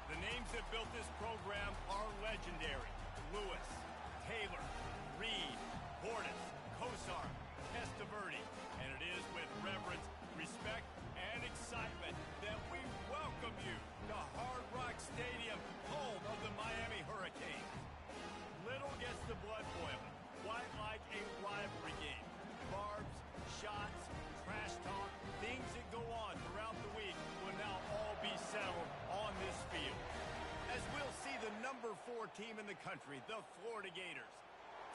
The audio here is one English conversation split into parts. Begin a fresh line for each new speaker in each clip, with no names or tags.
The names that built this program are legendary. Lewis, Taylor, Reed, Portis, Kosar, Testaverde. And it is with reverence, respect, and excitement that we welcome you to Hard Rock Stadium, home of the Miami Hurricanes. Little gets the blood boiling, quite like a rivalry game. Barbs, shots, trash talk, things that go on throughout the week will now all be settled on this field. As we'll see the number 4 team in the country, the Florida Gators,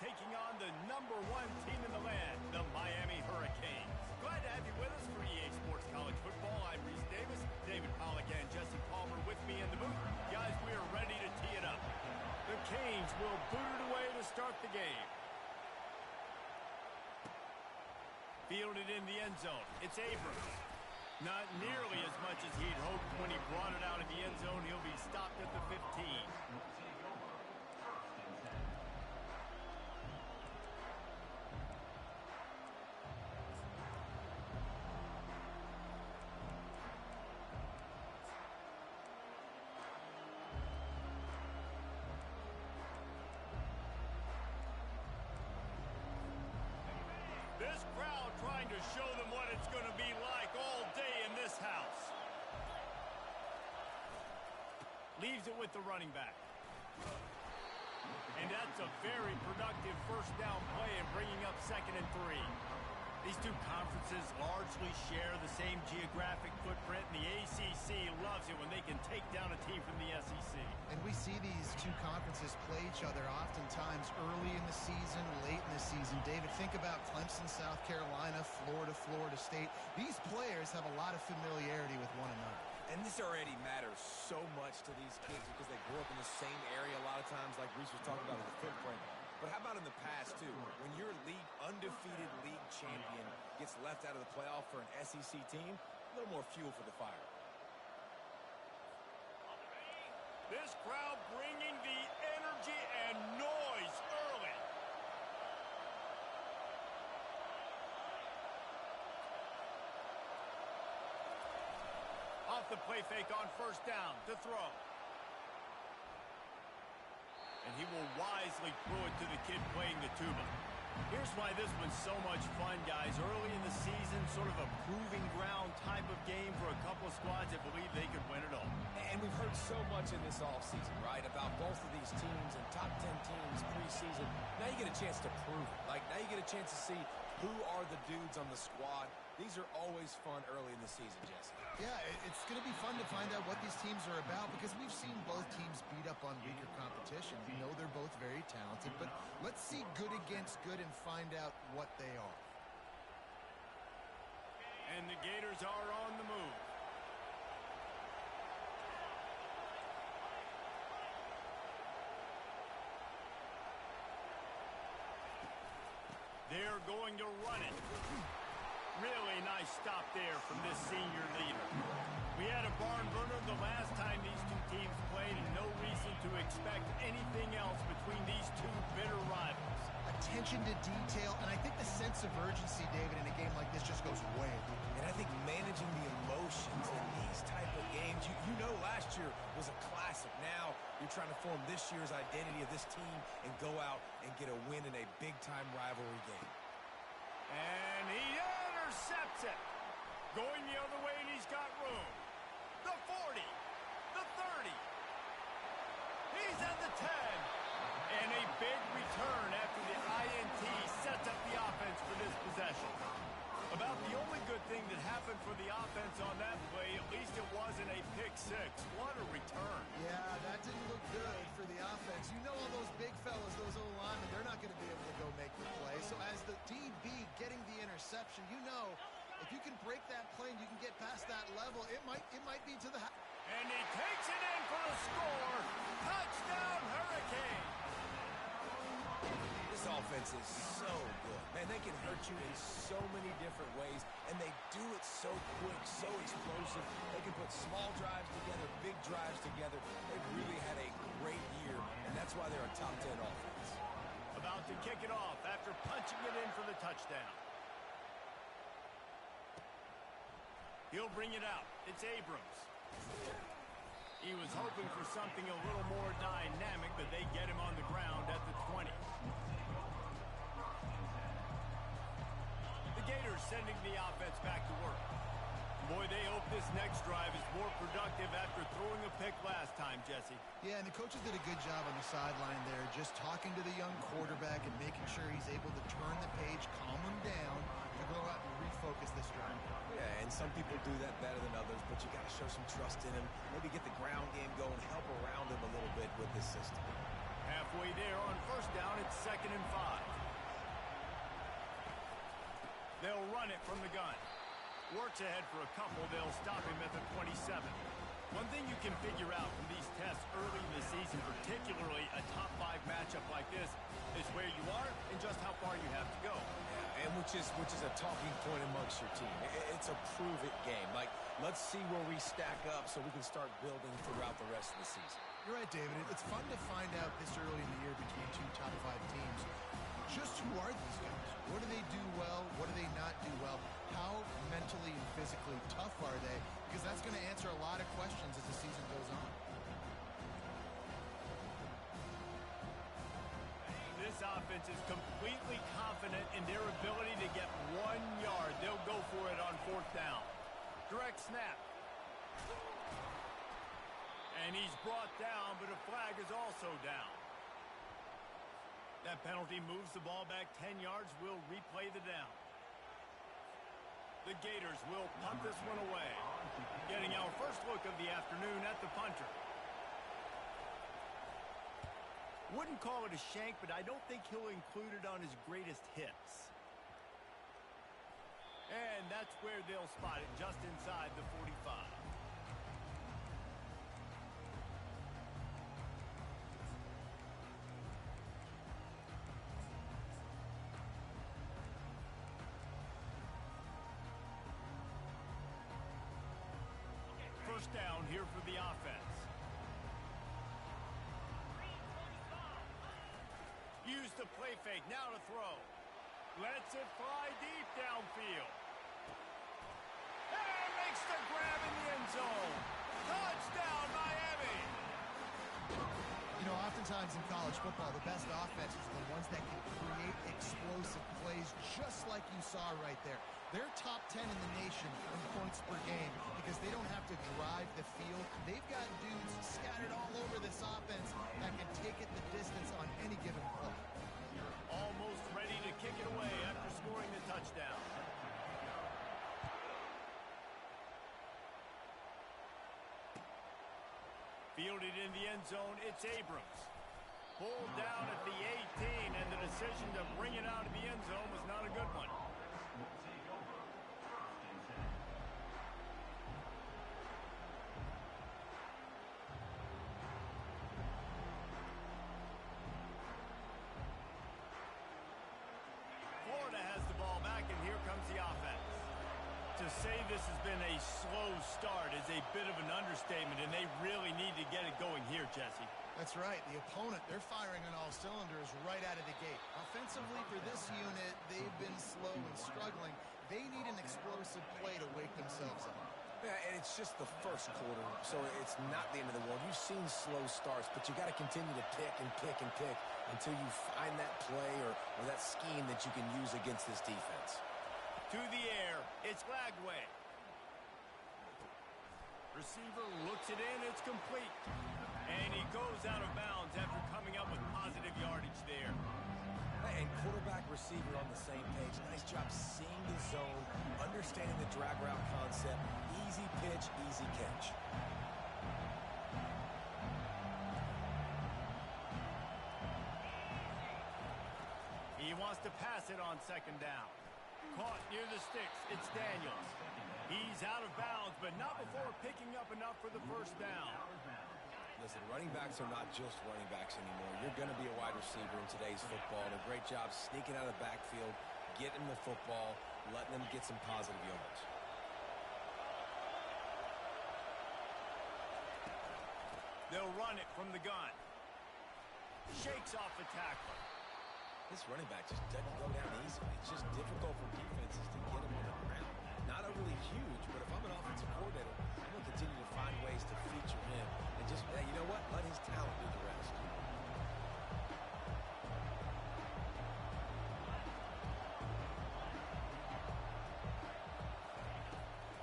taking on the number 1 team in the land, the Miami Hurricanes. Glad to have you with us for EA Sports College Football. I'm Reese Davis, David Pollack and Jesse Palmer with me in the booth. Guys, we are ready to tee it up. The Canes will boot it away to start the game. Fielded in the end zone. It's Abrams. Not nearly as much as he'd hoped when he brought it out of the end zone. He'll be stopped at the 15. This crowd trying to show them what it's going to be like all day in this house. Leaves it with the running back. And that's a very productive first down play and bringing up 2nd and 3. These two conferences largely share the same geographic footprint, and the ACC loves it when they can take down a team from the SEC.
And we see these two conferences play each other oftentimes early in the season, late in the season. David, think about Clemson, South Carolina, Florida, Florida State. These players have a lot of familiarity with one another.
And this already matters so much to these kids because they grew up in the same area a lot of times, like Reese was talking about in the footprint. But how about in the past, too? When your undefeated league champion gets left out of the playoff for an SEC team, a little more fuel for the fire.
This crowd bringing the energy and noise early. Off the play fake on first down to throw. And he will wisely throw it to the kid playing the tuba. Here's why this one's so much fun, guys. Early in the season, sort of a proving ground type of game for a couple of squads that believe they could win it all.
And we've heard so much in this offseason, right, about both of these teams and top 10 teams preseason. Now you get a chance to prove it. Like, now you get a chance to see who are the dudes on the squad. These are always fun early in the season, Jesse.
Yeah, it's going to be fun to find out what these teams are about because we've seen both teams beat up on weaker competition. We know they're both very talented, but let's see good against good and find out what they are.
And the Gators are on the move. They're going to run it. Really nice stop there from this senior leader. We had a barn burner the last time these two teams played, and no reason to expect anything else between these two bitter rivals.
Attention to detail, and I think the sense of urgency, David, in a game like this just goes way.
And I think managing the emotions in these type of games, you know last year was a classic. Now you're trying to form this year's identity of this team and go out and get a win in a big-time rivalry game.
And he intercepts it. Going the other way, and he's got room. The 40, the 30. He's at the 10. And a big return after the INT sets up the offense for this possession. About the only good thing that happened for the offense on that play, at least it wasn't a pick six. What a return.
Yeah, that didn't look good for the offense. You know all those big fellas, those O-linemen, they're not going to be able to go make the play. So as the DB getting the interception, you know if you can break that play and you can get past that level, it might be to the house.
And he takes it in for the score. Touchdown, Hurricane.
This offense is so good. Man, they can hurt you in so many different ways, and they do it so quick, so explosive. They can put small drives together, big drives together. They've really had a great year, and that's why they're a top 10 offense.
About to kick it off after punching it in for the touchdown. He'll bring it out. It's Abrams. He was hoping for something a little more dynamic, but they get him on the ground at the 20. The Gators sending the offense back to work. Boy, they hope this next drive is more productive after throwing a pick last time, Jesse.
Yeah, and the coaches did a good job on the sideline there, just talking to the young quarterback and making sure he's able to turn the page, calm him down, to go out and refocus this drive.
Yeah, and some people do that better than others, but you got to show some trust in him. Maybe get the ground game going, help around him a little bit with this system.
Halfway there on first down, it's 2nd and 5. They'll run it from the gun. Works ahead for a couple. They'll stop him at the 27. One thing you can figure out from these tests early in the season, particularly a top 5 matchup like this, is where you are and just how far you have to go.
Yeah, and which is a talking point amongst your team. It's a prove-it game. Like, let's see where we stack up so we can start building throughout the rest of the season.
You're right, David. It's fun to find out this early in the year between two top 5 teams. Just who are these guys? What do they do well? What do they not do well? How mentally and physically tough are they? Because that's going to answer a lot of questions as the season goes on.
This offense is completely confident in their ability to get 1 yard. They'll go for it on 4th down. Direct snap. And he's brought down, but a flag is also down. That penalty moves the ball back 10 yards. We'll replay the down. The Gators will punt this one away. Getting our first look of the afternoon at the punter. Wouldn't call it a shank, but I don't think he'll include it on his greatest hits. And that's where they'll spot it, just inside the 45. First down here for the offense. Use the play fake, now to throw. Lets it fly deep downfield. And makes the grab in the end zone. Touchdown, Miami!
You know, oftentimes in college football, the best offenses are the ones that can create explosive plays just like you saw right there. They're top 10 in the nation in points per game because they don't have to drive the field. They've got dudes scattered all over this offense that can take it the distance on any given play.
Almost ready to kick it away after scoring the touchdown. Fielded in the end zone, it's Abrams. Pulled down at the 18, and the decision to bring it out of the end zone was not a good one. Florida has the ball back, and here comes the offense. To say this has been a slow start is a bit of an understatement, and they really need to get it going here, Jesse.
That's right. The opponent, they're firing on all cylinders right out of the gate. Offensively, for this unit, they've been slow and struggling. They need an explosive play to wake themselves up.
Yeah, and it's just the first quarter, so it's not the end of the world. You've seen slow starts, but you got to continue to pick and pick and pick until you find that play or that scheme that you can use against this defense.
To the air, it's Lagway. Receiver looks it in, it's complete. And he goes out of bounds after coming up with positive yardage there.
And quarterback receiver on the same page. Nice job seeing the zone, understanding the drag route concept. Easy pitch, easy catch.
He wants to pass it on 2nd down. Caught near the sticks, it's Daniels. He's out of bounds, but not before picking up enough for the first down.
Listen, running backs are not just running backs anymore. You're going to be a wide receiver in today's football. And a great job sneaking out of the backfield, getting the football, letting them get some positive yards.
They'll run it from the gun. Shakes off the tackler.
This running back just doesn't go down easily. It's just difficult for defenses to get him on the ground. Not really huge, but if I'm an offensive coordinator, I'm going to continue to find ways to feature him and just, hey, you know what? Let his talent do the rest.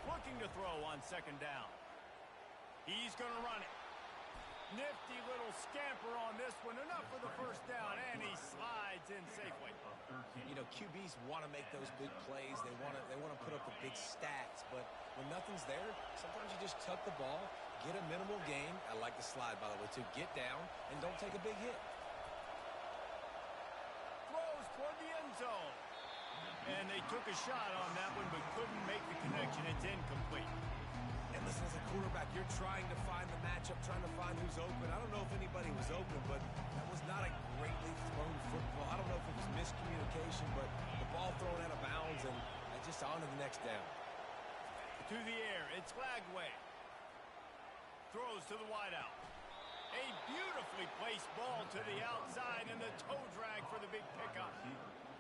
Looking to throw on second down. He's going to run it. Nifty little scamper on this one. Enough for the first down, and he slides in safely.
You know, QBs want to make those big plays. They want to put up the big stats, but when nothing's there, sometimes you just tuck the ball, get a minimal gain. I like the slide, by the way, too. Get down and don't take a big hit.
Throws toward the end zone. And they took a shot on that one, but couldn't make the connection. It's incomplete.
And listen, as a quarterback, you're trying to find the matchup, trying to find who's open. I don't know if anybody was open, but that was not a greatly thrown football. I don't know if it was miscommunication, but the ball thrown out of bounds and just on to the next down.
To the air, it's Lagway. Throws to the wideout. A beautifully placed ball to the outside, and the toe drag for the big pickup.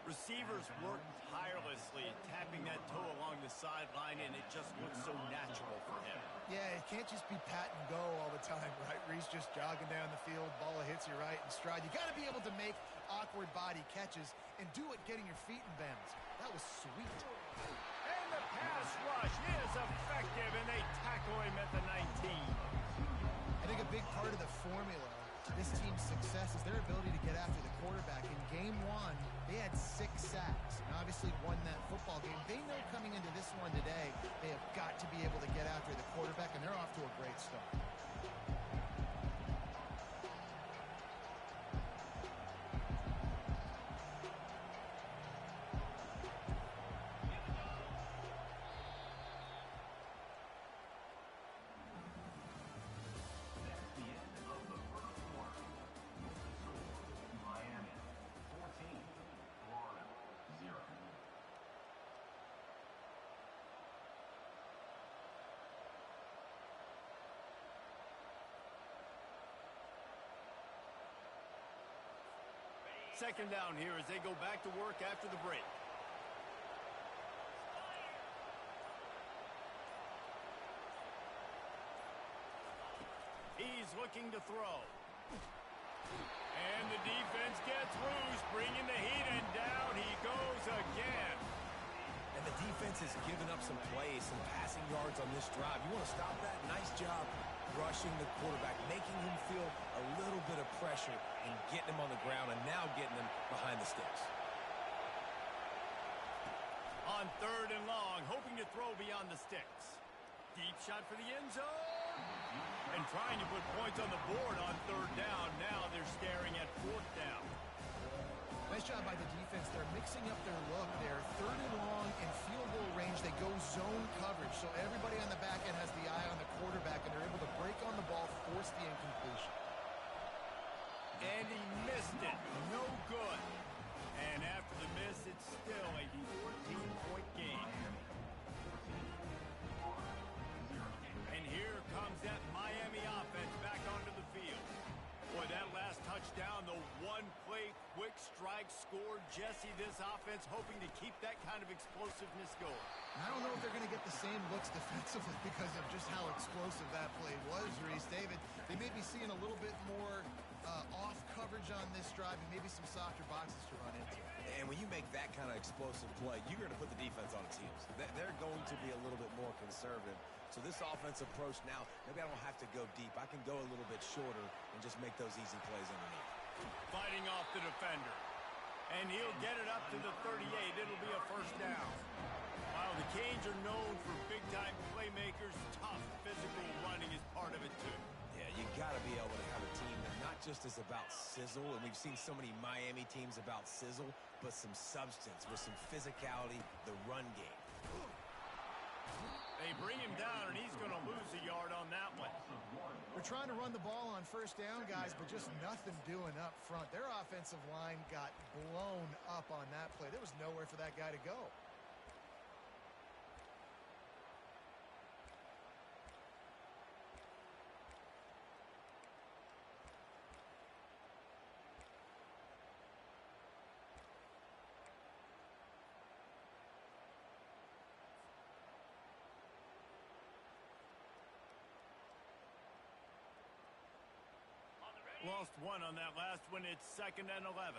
Receivers work tirelessly, tapping that toe along the sideline, and it just looks so natural for him.
Yeah, it can't just be pat and go all the time, right? Reese just jogging down the field, ball hits you right in stride. You got to be able to make awkward body catches and do it getting your feet in bounds. That was sweet.
And the pass rush is effective, and they tackle him at the 19.
I think a big part of the formula to this team's success is their ability to get after the quarterback. In game one, they had 6 sacks and obviously won that football game. They know coming into this one today, they have got to be able to get after the quarterback, and they're off to a great start.
Second down here as they go back to work after the break. He's looking to throw. And the defense gets loose, bringing the heat, and down he goes again.
And the defense has given up some plays, some passing yards on this drive. You want to stop that? Nice job rushing the quarterback, making him feel a little bit of pressure and getting him on the ground and now getting him behind the sticks.
On third and long, hoping to throw beyond the sticks. Deep shot for the end zone. And trying to put points on the board on third down. Now they're staring at fourth down.
Nice job by the defense. They're mixing up their look there. Third and long in field goal range. They go zone coverage. So everybody on the back end has the eye on the quarterback, and they're able to break on the ball, force the incompletion.
And he missed it. No good. And after the miss, it's still a 14-point game. And here comes that Miami offense back onto the field. Boy, that last touchdown, the one-play quick strike scored. Jesse, this offense hoping to keep that kind of explosiveness going.
I don't know if they're going to get the same looks defensively because of just how explosive that play was, Reese. David, they may be seeing a little bit more off coverage on this drive and maybe some softer boxes to run into.
And when you make that kind of explosive play, you're going to put the defense on its heels. They're going to be a little bit more conservative. So this offense approach now, maybe I don't have to go deep. I can go a little bit shorter and just make those easy plays underneath.
Fighting off the defender. And he'll get it up to the 38. It'll be a first down. While the Canes are known for big-time playmakers, tough physical running is part of it, too.
Yeah, you got to be able to have a team that not just is about sizzle, and we've seen so many Miami teams about sizzle, but some substance with some physicality, the run game.
They bring him down, and he's going to lose a yard on that one.
They're trying to run the ball on first down, guys, but just nothing doing up front. Their offensive line got blown up on that play. There was nowhere for that guy to go.
lost one on that last one. It's 2nd and 11.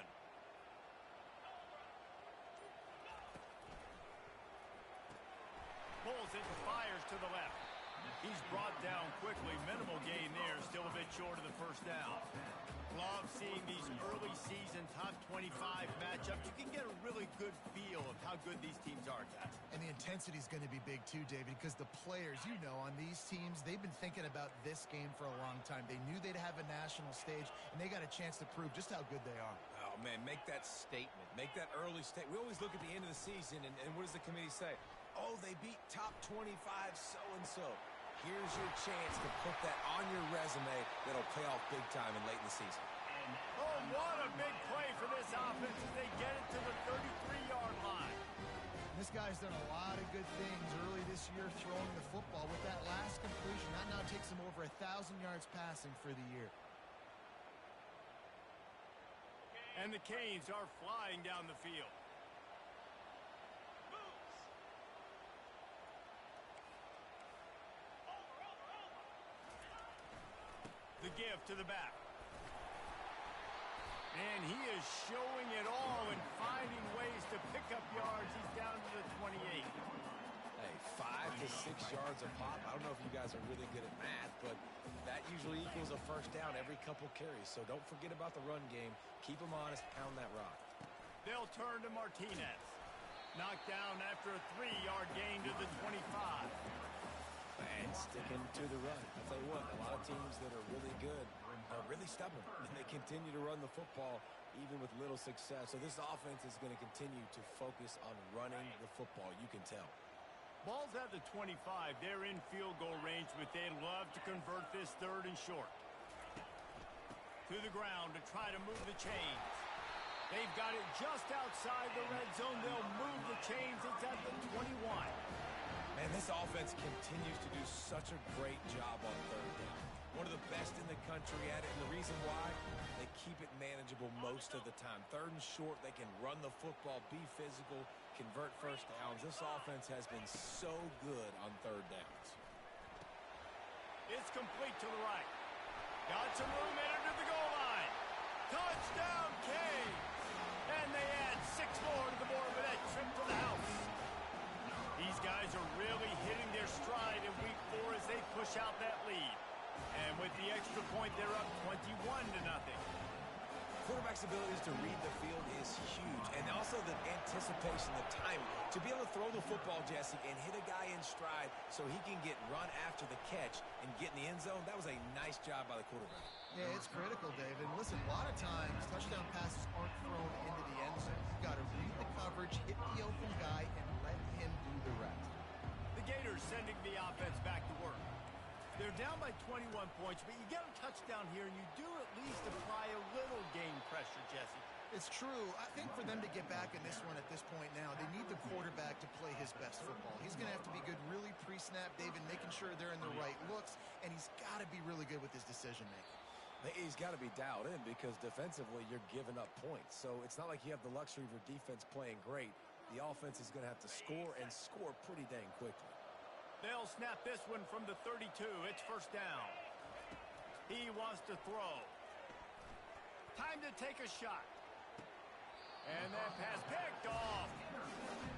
Pulls it and fires to the left. He's brought down quickly. Minimal gain there. Still a bit short of the first down. Love seeing these early season top 25 matchups. You can get a really good feel of how good these teams are, guys.
And the intensity is going to be big too, David, because the players, you know, on these teams, they've been thinking about this game for a long time. They knew they'd have a national stage, and they got a chance to prove just how good they are.
Oh, man, make that statement. Make that early statement. We always look at the end of the season, and what does the committee say? Oh, they beat top 25 so-and-so. Here's your chance to put that on your resume that'll pay off big time and late in the season.
Oh, what a big play for this offense as they get it to the 33-yard line.
This guy's done a lot of good things early this year throwing the football. With that last completion, that now takes him over 1,000 yards passing for the year.
And the Canes are flying down the field. The give to the back. And he is showing it all and finding ways to pick up yards. He's down to the 28.
Hey, 5 to 6 yards a pop. I don't know if you guys are really good at math, but that usually equals a first down every couple carries. So don't forget about the run game. Keep them honest. Pound that rock.
They'll turn to Martinez. Knocked down after a 3-yard gain to the 25.
And sticking to the run. I'll tell you what, a lot of teams that are really good are really stubborn, and they continue to run the football even with little success. So this offense is going to continue to focus on running the football, you can tell.
Ball's at the 25. They're in field goal range, but they'd love to convert this 3rd and short. To the ground to try to move the chains. They've got it just outside the red zone. They'll move the chains. It's at the 21.
Man, this offense continues to do such a great job on 3rd down. One of the best in the country at it, and the reason why, they keep it manageable most of the time. 3rd and short, they can run the football, be physical, convert first downs. This offense has been so good on 3rd downs.
It's complete to the right. Got some room in under the goal line. Touchdown, Canes! And they add 6 more to the board with that trip to the house. These guys are really hitting their stride in week 4 as they push out that lead. And with the extra point, they're up 21-0.
Quarterback's abilities to read the field is huge. And also the anticipation, the timing. To be able to throw the football, Jesse, and hit a guy in stride so he can get run after the catch and get in the end zone, that was a nice job by the quarterback.
Yeah, it's critical, David. Listen, a lot of times touchdown passes aren't thrown into the end zone. You've got to read the coverage, hit the open guy, and let him do the rest.
The Gators sending the offense back to work. They're down by 21 points, but you get a touchdown here, and you do at least apply a little game pressure, Jesse.
It's true. I think for them to get back in this one at this point now, they need the quarterback to play his best football. He's going to have to be good really pre-snap, David, making sure they're in the right looks, and he's got to be really good with his decision-making.
He's got to be dialed in because defensively you're giving up points. So it's not like you have the luxury of your defense playing great. The offense is going to have to score and score pretty dang quickly.
They'll snap this one from the 32. It's first down. He wants to throw. Time to take a shot. And that pass picked off.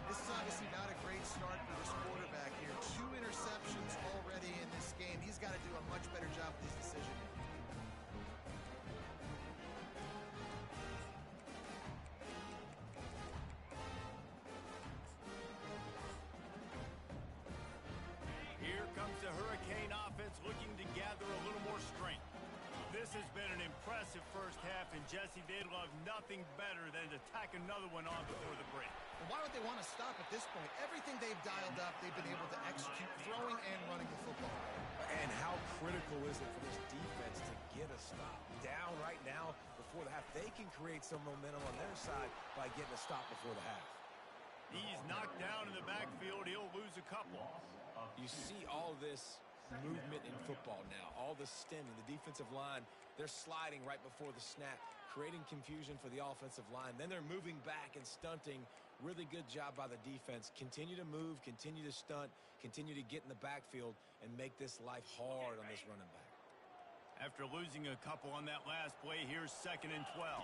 This is obviously not a great start for this quarterback here. 2 interceptions already in this game. He's got to do a much better job with his decision-making.
Here comes the Hurricane offense looking to gather a little more strength. This has been an impressive first half, and Jesse, they'd love nothing better than to tack another one on before the break.
Why would they want to stop at this point? Everything they've dialed up, they've been able to execute throwing and running the football.
And how critical is it for this defense to get a stop? Down right now before the half. They can create some momentum on their side by getting a stop before the half.
He's knocked down in the backfield. He'll lose a couple.
You see all this movement in football now, all the stemming, the defensive line, they're sliding right before the snap, creating confusion for the offensive line. Then they're moving back and stunting. Really good job by the defense. Continue to move, continue to stunt, continue to get in the backfield and make this life hard on this running back.
After losing a couple on that last play, here's 2nd and 12.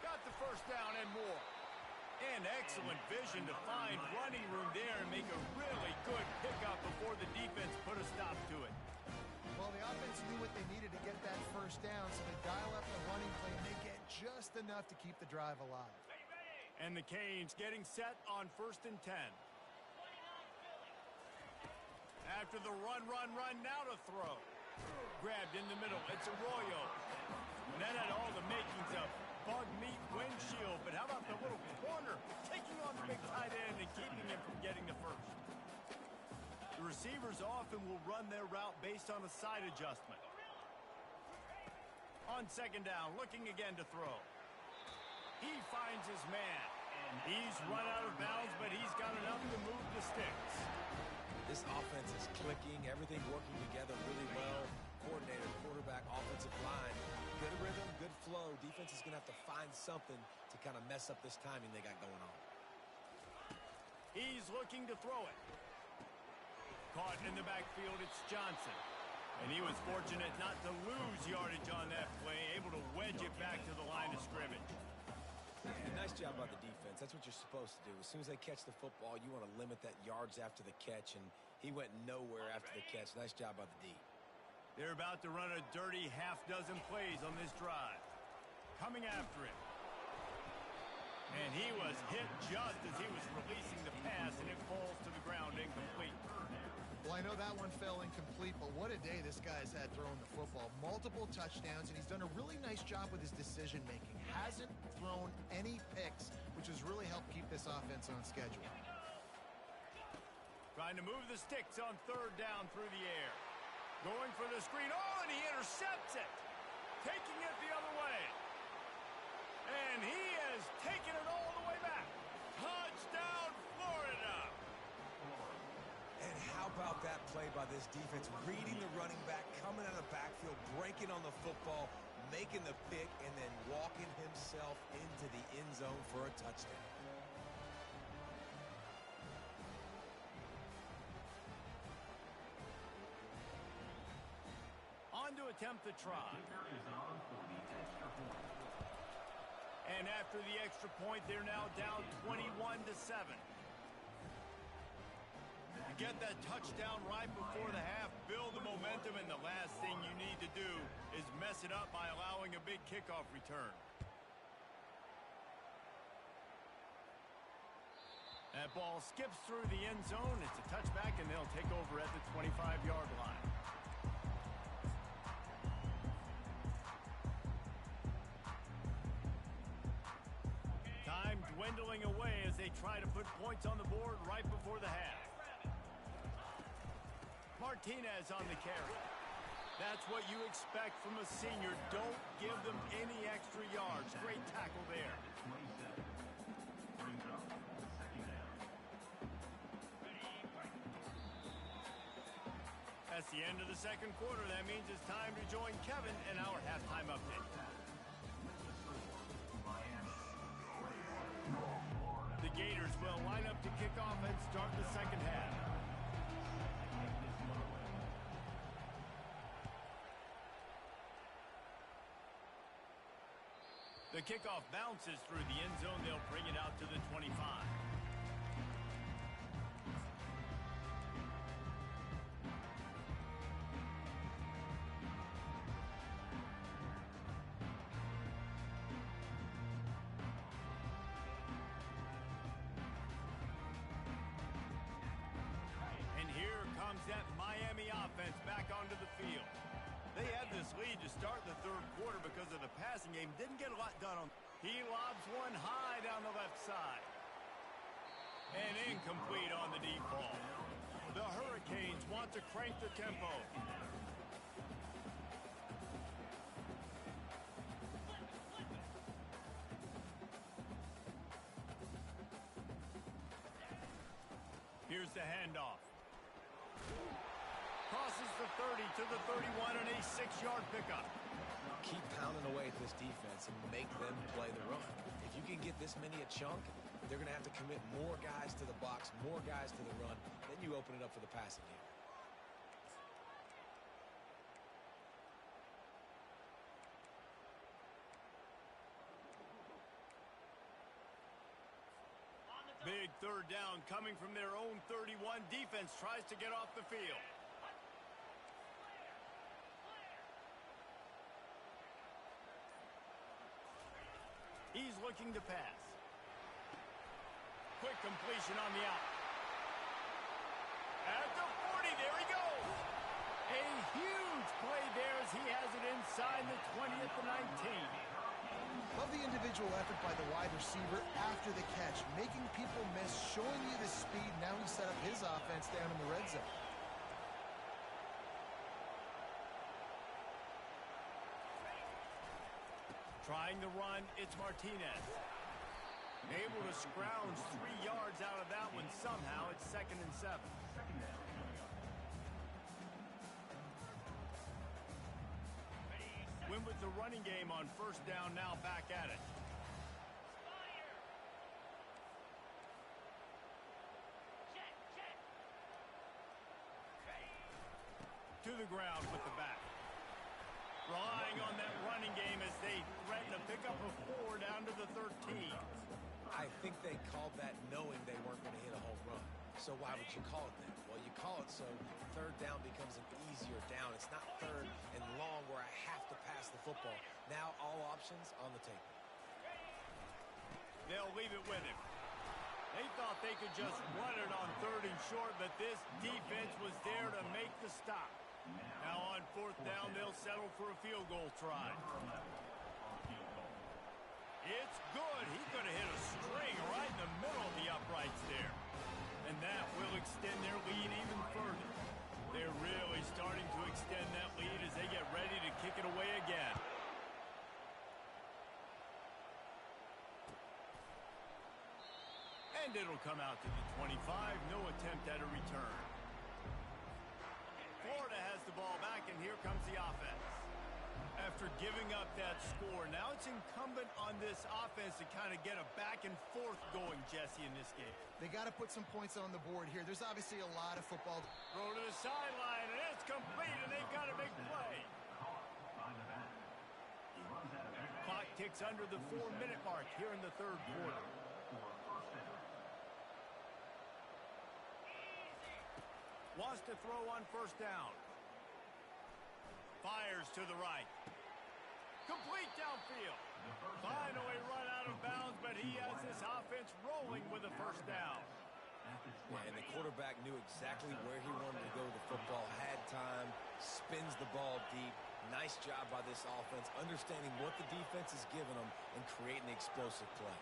Got the first down and more. And excellent vision to find running room there and make a really good pickup before the defense put a stop to it.
Well, the offense knew what they needed to get that first down, so they dial up the running play, and they get just enough to keep the drive alive.
And the Canes getting set on 1st and 10. After the run, now to throw. Grabbed in the middle, it's Arroyo. And that had all the makings of bug meat windshield, but how about the little corner taking on the big tight end and keeping him from getting the first? The receivers often will run their route based on a side adjustment. On 2nd down, looking again to throw. He finds his man. He's run out of bounds, but he's got enough to move the sticks.
This offense is clicking, everything working together really well. Coordinator, quarterback, offensive line. Good rhythm, good flow. Defense is going to have to find something to kind of mess up this timing they got going on.
He's looking to throw it. Caught in the backfield, it's Johnson. And he was fortunate not to lose yardage on that play, able to wedge it back to the line of scrimmage.
Nice job by the defense. That's what you're supposed to do. As soon as they catch the football, you want to limit that yards after the catch, and he went nowhere after the catch. Nice job by the D.
They're about to run a dirty half-dozen plays on this drive. Coming after him. And he was hit just as he was releasing the pass, and it falls to the ground incomplete.
Well, I know that one fell incomplete, but what a day this guy's had throwing the football. Multiple touchdowns, and he's done a really nice job with his decision-making. Hasn't thrown any picks, which has really helped keep this offense on schedule.
Trying to move the sticks on 3rd down through the air. Going for the screen. Oh, and he intercepts it. Taking it the other way. And he has taken it all the way back. Touchdown, Florida.
And how about that play by this defense? Reading the running back, coming out of the backfield, breaking on the football, making the pick, and then walking himself into the end zone for a touchdown.
On to attempt the try. And after the extra point, they're now down 21-7. Get that touchdown right before the half, build the momentum, and the last thing you need to do is mess it up by allowing a big kickoff return. That ball skips through the end zone. It's a touchback, and they'll take over at the 25-yard line. Time dwindling away as they try to put points on the board right before the half. Martinez on the carry. That's what you expect from a senior. Don't give them any extra yards. Great tackle there. That's the end of the 2nd quarter. That means it's time to join Kevin in our halftime update. The Gators will line up to kick off and start the 2nd half. The kickoff bounces through the end zone. They'll bring it out to the 25. And here comes that Miami offense back onto the field. They had this lead to start the 3rd quarter because of the passing game. Didn't get a lot done on. He lobs one high down the left side. And incomplete on the deep ball. The Hurricanes want to crank the tempo. Here's the handoff. Crosses the 30 to the 31 and a 6-yard pickup.
Keep pounding away at this defense and make them play the run. If you can get this many a chunk, they're going to have to commit more guys to the box, more guys to the run. Then you open it up for the passing game.
Big third down coming from their own 31. Defense tries to get off the field. He's looking to pass. Quick completion on the out. At the 40, there he goes. A huge play there as he has it inside the 20 at the 19.
Love the individual effort by the wide receiver after the catch, making people miss, showing you the speed. Now he set up his offense down in the red zone.
Trying to run, it's Martinez. Able to scrounge 3 yards out of that one somehow. It's 2nd and 7. Win with the running game on first down, now back at it. To the ground with the back. Relying on that running game as they threaten to pick up a 4 down to the 13.
I think they called that knowing they weren't going to hit a home run. So why would you call it that? Well, you call it so third down becomes an easier down. It's not third and long where I have to pass the football. Now all options on the table.
They'll leave it with him. They thought they could just run it on 3rd and short, but this defense was there to make the stop. Now on 4th down, they'll settle for a field goal try. It's good. He's going to hit a string right in the middle of the uprights there. And that will extend their lead even further. They're really starting to extend that lead as they get ready to kick it away again. And it'll come out to the 25. No attempt at a return. Florida has the ball back, and here comes the offense. After giving up that score, now it's incumbent on this offense to kind of get a back and forth going, Jesse, in this game.
They got to put some points on the board here. There's obviously a lot of football.
Throw to the sideline, and it's complete, and they've got a big play. Clock ticks under the 4-minute mark here in the 3rd quarter. Wants to throw on first down. Fires to the right. Complete downfield. Finally run out of bounds, but he has this offense rolling with a first down.
Yeah, and the quarterback knew exactly where he wanted to go with the football, had time, spins the ball deep. Nice job by this offense, understanding what the defense is giving them and creating the explosive play.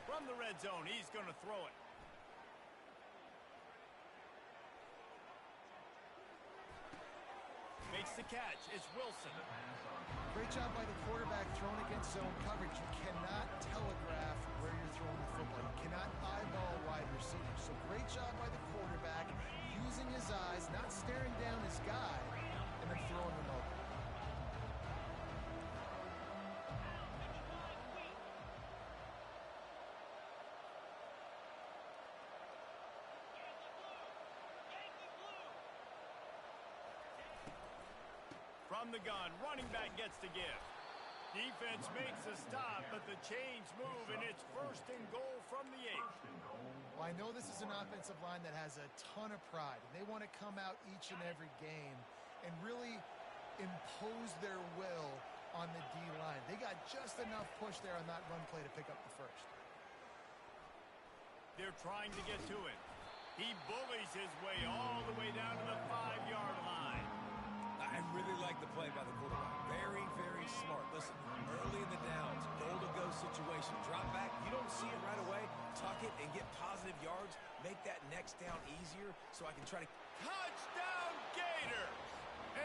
From the red zone, he's going to throw it. Makes the catch. It's Wilson.
Great job by the quarterback throwing against zone coverage. You cannot telegraph where you're throwing the football. You cannot eyeball wide receivers. So great job by the quarterback using his eyes, not staring down his guy, and then throwing him open.
From the gun, running back gets to give. Defense makes a stop, but the chains move, and it's 1st and goal from the 8.
Well, I know this is an offensive line that has a ton of pride, and they want to come out each and every game and really impose their will on the D-line. They got just enough push there on that run play to pick up the first.
They're trying to get to it. He bullies his way all the way down to the 5-yard line.
I really like the play by the quarterback. Very, very smart. Listen, early in the downs, goal-to-go situation. Drop back, you don't see it right away. Tuck it and get positive yards. Make that next down easier so I can try to...
Touchdown, Gator!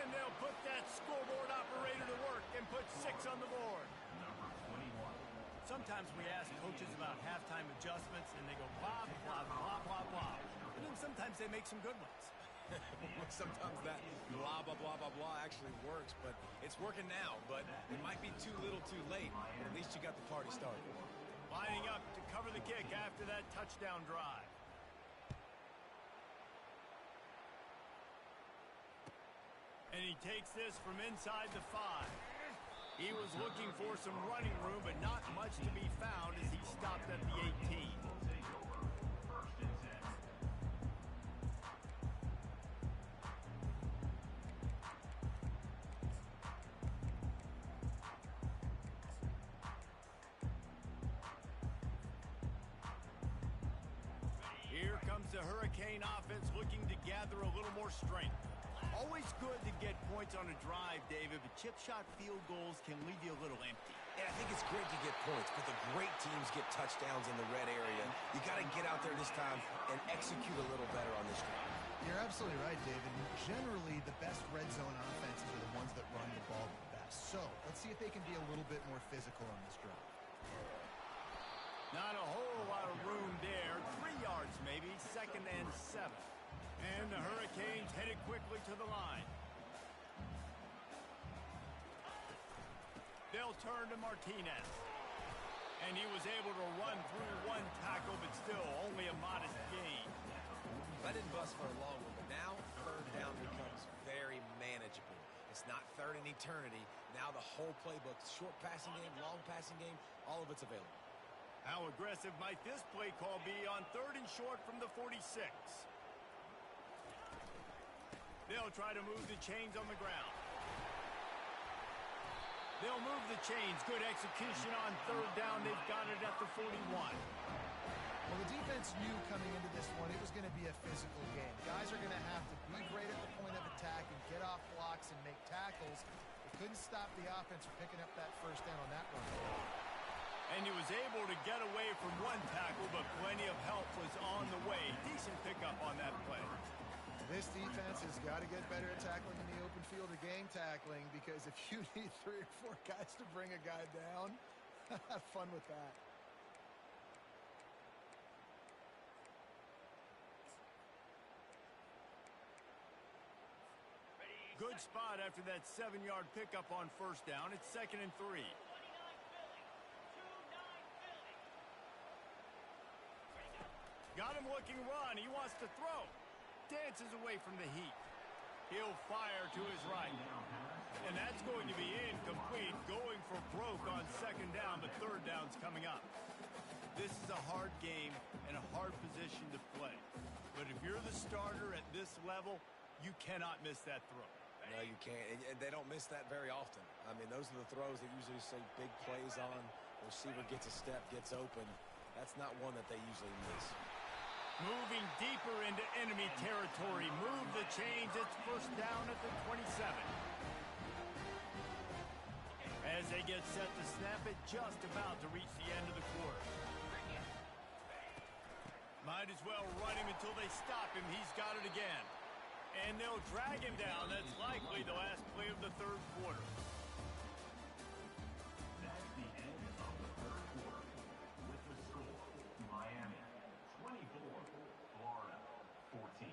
And they'll put that scoreboard operator to work and put 6 on the board. Sometimes we ask coaches about halftime adjustments, and they go blah, blah, blah, blah, blah. And then sometimes they make some good ones.
Sometimes that blah, blah, blah, blah, blah actually works, but it's working now. But it might be too little too late. But at least you got the party started.
Lining up to cover the kick after that touchdown drive. And he takes this from inside the 5. He was looking for some running room, but not much to be found as he stopped at the 18. Here comes the Hurricane offense looking to gather a little more strength. Always good to get points on a drive, David, but chip shot field goals can leave you a little empty.
And I think it's great to get points, but the great teams get touchdowns in the red area. You got to get out there this time and execute a little better on this drive.
You're absolutely right, David. Generally, the best red zone offenses are the ones that run the ball the best. So let's see if they can be a little bit more physical on this drive.
Not a whole lot of room there. 3 yards maybe, 2nd and 7. And the Hurricanes headed quickly to the line. They'll turn to Martinez. And he was able to run through 1 tackle, but still only a modest gain.
That didn't bust for a long one, but now 3rd down becomes very manageable. It's not 3rd and eternity. Now the whole playbook, short passing game, long passing game, all of it's available.
How aggressive might this play call be on 3rd and short from the 46? They'll try to move the chains on the ground. They'll move the chains. Good execution on 3rd down. They've got it at the 41.
Well, the defense knew coming into this one it was going to be a physical game. Guys are going to have to be great at the point of attack and get off blocks and make tackles. They couldn't stop the offense from picking up that 1st down on that run.
And he was able to get away from 1 tackle, but plenty of help was on the way. Decent pickup on that play.
This defense has got to get better at tackling in the open field or game tackling, because if you need 3 or 4 guys to bring a guy down, have fun with that.
Good spot after that 7-yard pickup on 1st down. It's 2nd and 3. Got him looking run. He wants to throw. Dances away from the heat. He'll fire to his right. And that's going to be incomplete. Going for broke on 2nd down, but 3rd down's coming up. This is a hard game and a hard position to play. But if you're the starter at this level, you cannot miss that throw.
No, you can't. And they don't miss that very often. I mean, those are the throws that usually say big plays on. The receiver gets a step, gets open. That's not one that they usually miss.
Moving deeper into enemy territory. Move the chains. It's 1st down at the 27. As they get set to snap it, just about to reach the end of the quarter. Might as well run him until they stop him. He's got it again. And they'll drag him down. That's likely the last play of the 3rd quarter.
That's the end of the 3rd quarter. With the score, Miami 24, Florida 14.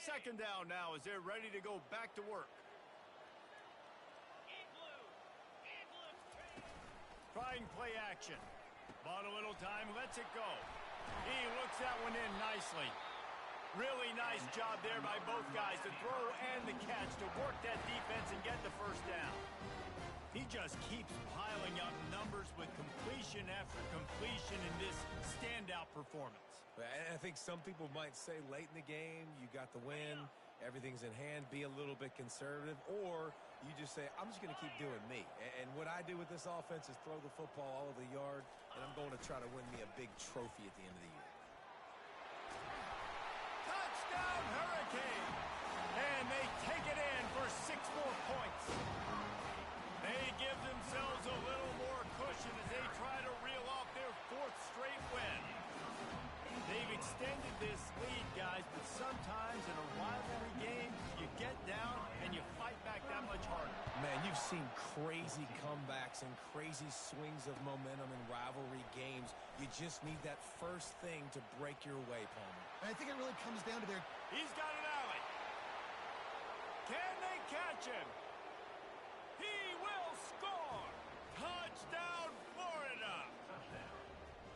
Second down now as they're ready to go back to work. Trying play action. Bought a little time, lets it go. He looks that one in nicely. Really nice job there by both guys, the throw and the catch, to work that defense and get the 1st down. He just keeps piling up numbers with completion after completion in this standout performance.
And I think some people might say late in the game, you got the win, everything's in hand, be a little bit conservative, or you just say, I'm just going to keep doing me. And what I do with this offense is throw the football all over the yard, and I'm going to try to win me a big trophy at the end of the year.
Touchdown, Hurricane! And they take it in for 6 more points. They give themselves a little more cushion as they try to reel off their 4th straight win. They've extended this lead, guys, but sometimes in a rivalry game, you get down and you fight back that much harder.
Man, you've seen crazy comebacks and crazy swings of momentum in rivalry games. You just need that first thing to break your way, Palmer.
I think it really comes down to their...
He's got an alley. Can they catch him? He will score. Touchdown,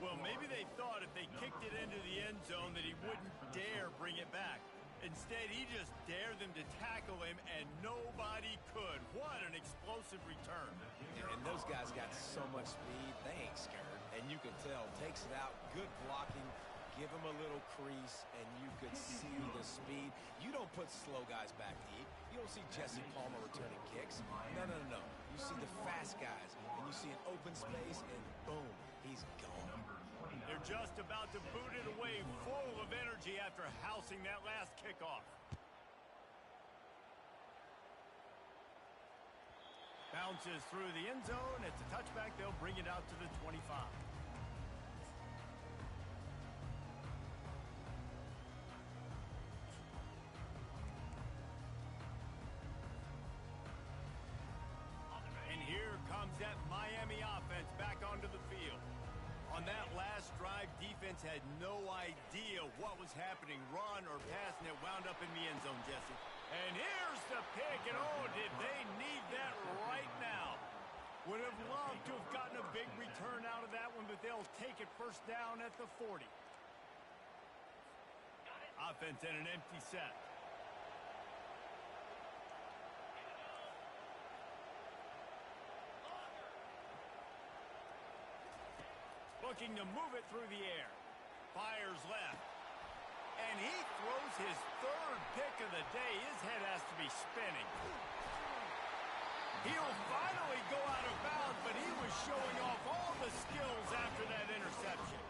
Well, maybe they thought if they kicked it into the end zone that he wouldn't dare bring it back. Instead, he just dared them to tackle him, and nobody could. What an explosive return.
And those guys got so much speed, they ain't scared. And you can tell, takes it out, good blocking, give him a little crease, and you could see the speed. You don't put slow guys back deep. You don't see Jesse Palmer returning kicks. No. You see the fast guys, and you see an open space, and boom, he's gone.
They're just about to boot it away, full of energy after housing that last kickoff. Bounces through the end zone. It's a touchback. They'll bring it out to the 25. And here comes that Miami offense back onto the field. On that last drive, defense had no idea what was happening. Run or pass, and it wound up in the end zone, Jesse. And here's the pick, and oh, did they need that right now. Would have loved to have gotten a big return out of that one, but they'll take it first down at the 40. Offense in an empty set. Looking to move it through the air. Fires left. And he throws his third pick of the day. His head has to be spinning. He'll finally go out of bounds, but he was showing off all the skills after that interception.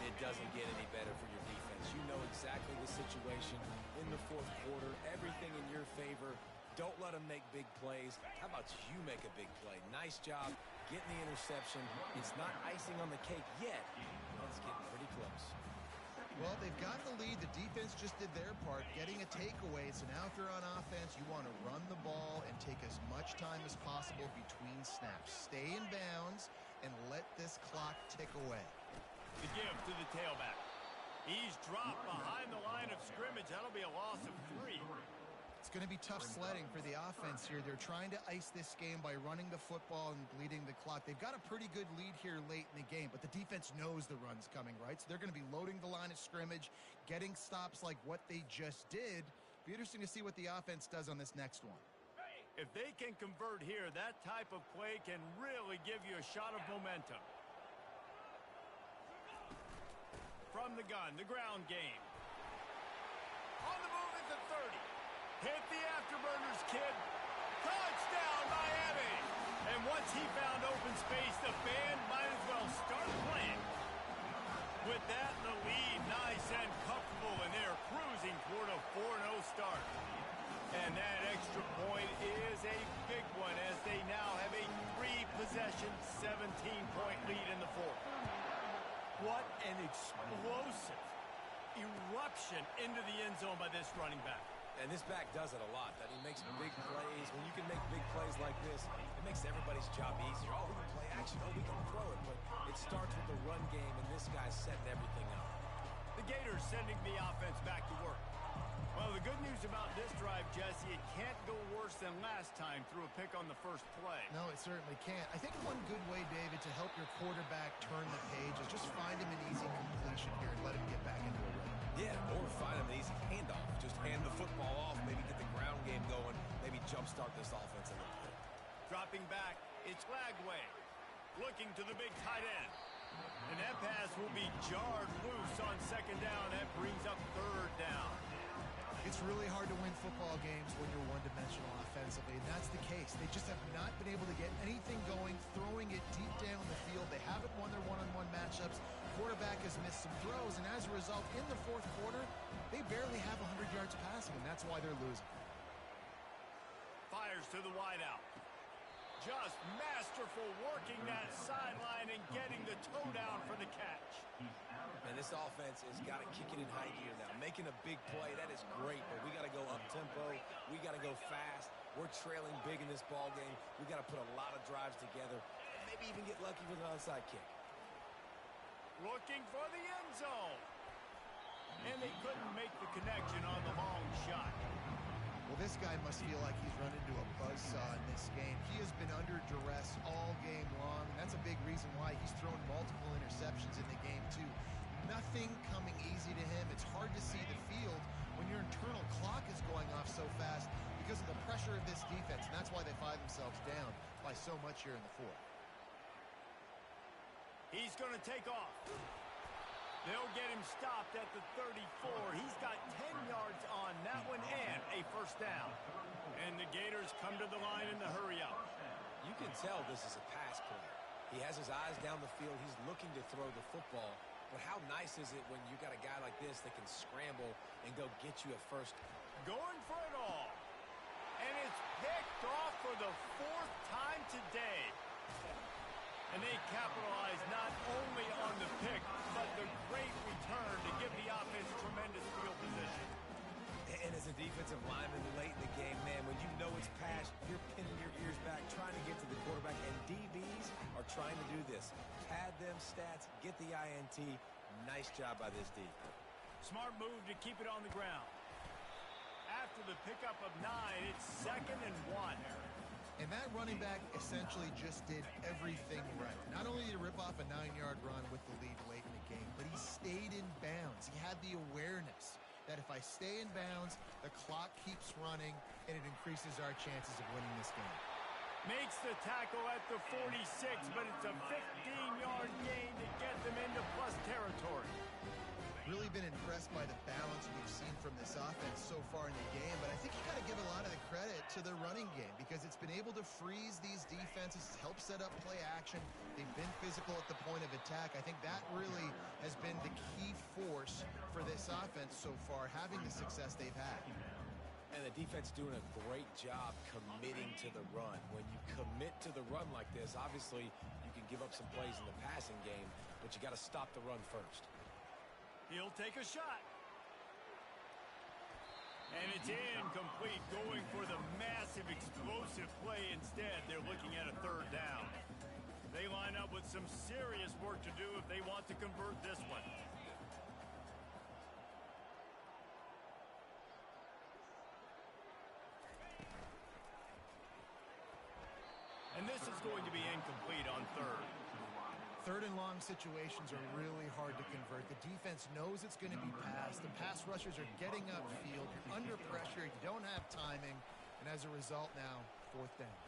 It doesn't get any better for your defense. You know exactly the situation in the fourth quarter. Everything in your favor. Don't let them make big plays. How about you make a big play? Nice job getting the interception. It's not icing on the cake yet, but it's getting pretty close.
Well, they've got the lead. The defense just did their part, getting a takeaway. So now if you're on offense, you want to run the ball and take as much time as possible between snaps. Stay in bounds and let this clock tick away.
The give to the tailback. He's dropped behind the line of scrimmage. That'll be a loss of 3.
It's going to be tough sledding for the offense here. They're trying to ice this game by running the football and bleeding the clock. They've got a pretty good lead here late in the game, but the defense knows the run's coming, right? So they're going to be loading the line of scrimmage, getting stops like what they just did. Be interesting to see what the offense does on this next one.
If they can convert here, that type of play can really give you a shot of momentum. From the gun, the ground game. On the move at the 30. Hit the afterburners, kid. Touchdown, Miami. And once he found open space, the band might as well start playing. With that, the lead nice and comfortable, and they're cruising toward a 4-0 start. And that extra point is a big one as they now have a 3-possession, 17-point lead in the fourth. What an explosive eruption into the end zone by this running back.
And this back does it a lot. That he makes big plays. When you can make big plays like this, it makes everybody's job easier. Oh, we can play action. Oh, we can throw it. But it starts with the run game, and this guy's setting everything up.
The Gators sending the offense back to work. Well, the good news about this drive, Jesse, it can't go worse than last time through a pick on the first play.
No, it certainly can't. I think one good way, David, to help your quarterback turn the page is just find him an easy completion here and let him get back into a rhythm.
Yeah, or find him an easy handoff. Just hand the football off, maybe get the ground game going, maybe jumpstart this offense a little bit.
Dropping back, it's Lagway. Looking to the big tight end. And that pass will be jarred loose on second down. That brings up third down.
It's really hard to win football games when you're one-dimensional offensively, and that's the case. They just have not been able to get anything going, throwing it deep down the field. They haven't won their one-on-one matchups. Quarterback has missed some throws, and as a result, in the fourth quarter, they barely have 100 yards passing, and that's why they're losing.
Fires to the wideout. Just masterful working that sideline and getting the toe down for the catch.
And this offense has got to kick it in high gear now. Making a big play, that is great, but we got to go up-tempo. We got to go fast. We're trailing big in this ball game. We got to put a lot of drives together, maybe even get lucky with an onside kick.
Looking for the end zone. And they couldn't make the connection on the long shot.
Well, This guy must feel like he's run into a buzzsaw in this game. He has been under duress all game long, and that's a big reason why he's thrown multiple interceptions in the game, too. Nothing coming easy to him. It's hard to see the field when your internal clock is going off so fast because of the pressure of this defense, and that's why they find themselves down by so much here in the fourth.
He's going to take off. They'll get him stopped at the 34. He's got 10 yards on that one and a first down. And the Gators come to the line in the hurry-up.
You can tell this is a pass play. He has his eyes down the field. He's looking to throw the football. But how nice is it when you got a guy like this that can scramble and go get you a first?
Going for it all. And it's picked off for the fourth time today. And they capitalize not only on the pick, but the great return to give the offense tremendous field position.
And as a defensive lineman late in the game, man, when you know it's pass, you're pinning your ears back, trying to get to the quarterback, and DBs are trying to do this. Pad them stats, get the INT. Nice job by this D.
Smart move to keep it on the ground. After the pickup of 9, it's 2nd and 1.
And that running back essentially just did everything right. Not only did he rip off a 9-yard run with the lead late in the game, but he stayed in bounds. He had the awareness that if I stay in bounds, the clock keeps running, and it increases our chances of winning this game.
Makes the tackle at the 46, but it's a 15-yard gain to get them into plus territory.
Really been impressed by the balance we've seen from this offense so far in the game, but I think you got to give a lot of the credit to the running game because it's been able to freeze these defenses, help set up play action. They've been physical at the point of attack. I think that really has been the key force for this offense so far, having the success they've had.
And the defense doing a great job committing to the run. When you commit to the run like this, obviously you can give up some plays in the passing game, but you got to stop the run first.
He'll take a shot. And it's incomplete, going for the massive explosive play instead. They're looking at a 3rd down. They line up with some serious work to do if they want to convert this one. And this is going to be incomplete on 3rd.
3rd and long situations are really hard to convert. The defense knows it's going to be passed. The pass rushers are getting upfield. You're under pressure. You don't have timing. And as a result now, 4th down.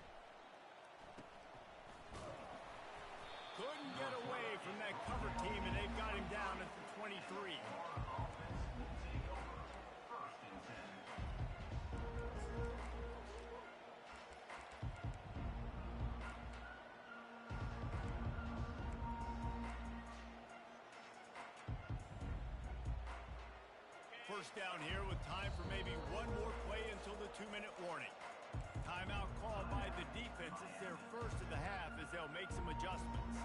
Couldn't get away from that cover team, and they've got him down at the 23. First down here with time for maybe one more play until the 2-minute warning. Timeout called by the defense. It's their first of the half as they'll make some adjustments.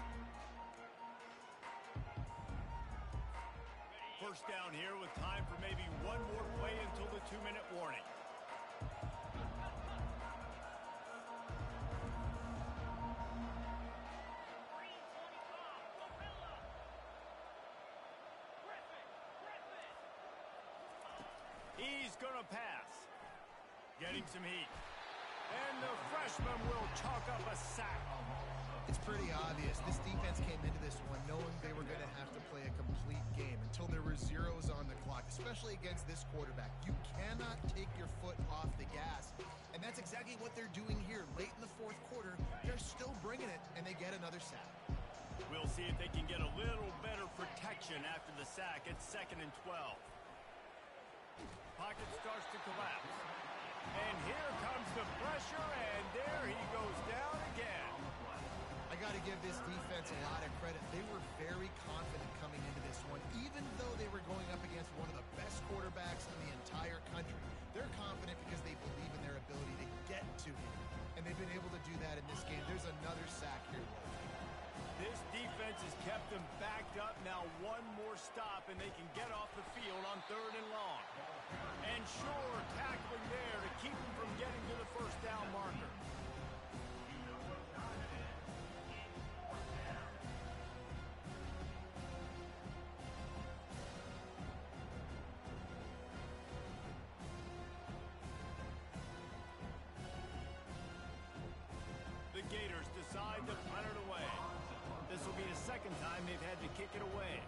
First down here with time for maybe one more play until the 2-minute warning. He's going to pass. Getting some heat. And the freshman will chalk up a sack.
It's pretty obvious. This defense came into this one knowing they were going to have to play a complete game until there were zeros on the clock, especially against this quarterback. You cannot take your foot off the gas. And that's exactly what they're doing here. Late in the 4th quarter, they're still bringing it, and they get another sack.
We'll see if they can get a little better protection after the sack. It's 2nd and 12. Pocket starts to collapse. And here comes the pressure, and there he goes down again.
I got to give this defense a lot of credit. They were very confident coming into this one, even though they were going up against one of the best quarterbacks in the entire country. They're confident because they believe in their ability to get to him, and they've been able to do that in this game. There's another sack here.
This defense has kept them backed up. Now one more stop, and they can get off the field on 3rd and long. And sure, tackling there to keep them from getting to the first down marker. This will be the second time they've had to kick it away.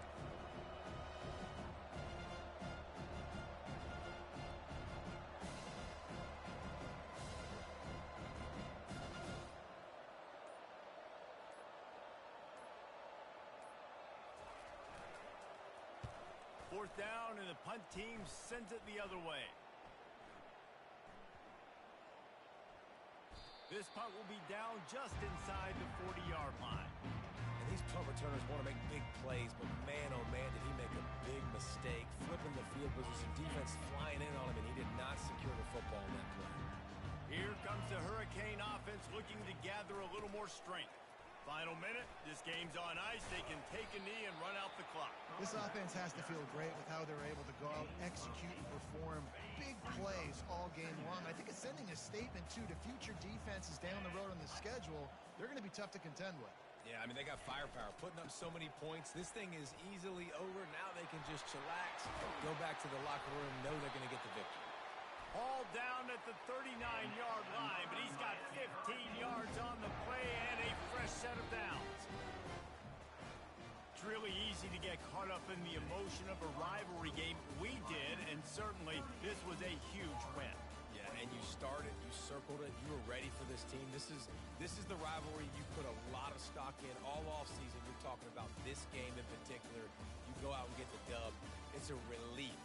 Fourth down, and the punt team sends it the other way. This punt will be down just inside the 40-yard line.
And these punt returners want to make big plays, but man, oh man, did he make a big mistake. Flipping the field position, defense flying in on him, and he did not secure the football in that play.
Here comes the Hurricane offense looking to gather a little more strength. Final minute, this game's on ice. They can take a knee and run out the clock.
This offense has to feel great with how they're able to go out, execute, and perform big plays all game long. I think it's sending a statement, too, to future defenses down the road on the schedule. They're going to be tough to contend with.
Yeah, I mean, they got firepower, putting up so many points. This thing is easily over. Now they can just chillax, go back to the locker room, know they're going to get the victory.
All down at the 39-yard line, but he's got 15 yards on the play and a fresh set of downs. It's really easy to get caught up in the emotion of a rivalry game. We did, and certainly this was a huge win.
Yeah, and you started, you circled it, you were ready for this team. This is the rivalry you put a lot of stock in all offseason. You're talking about this game in particular. You go out and get the dub. It's a relief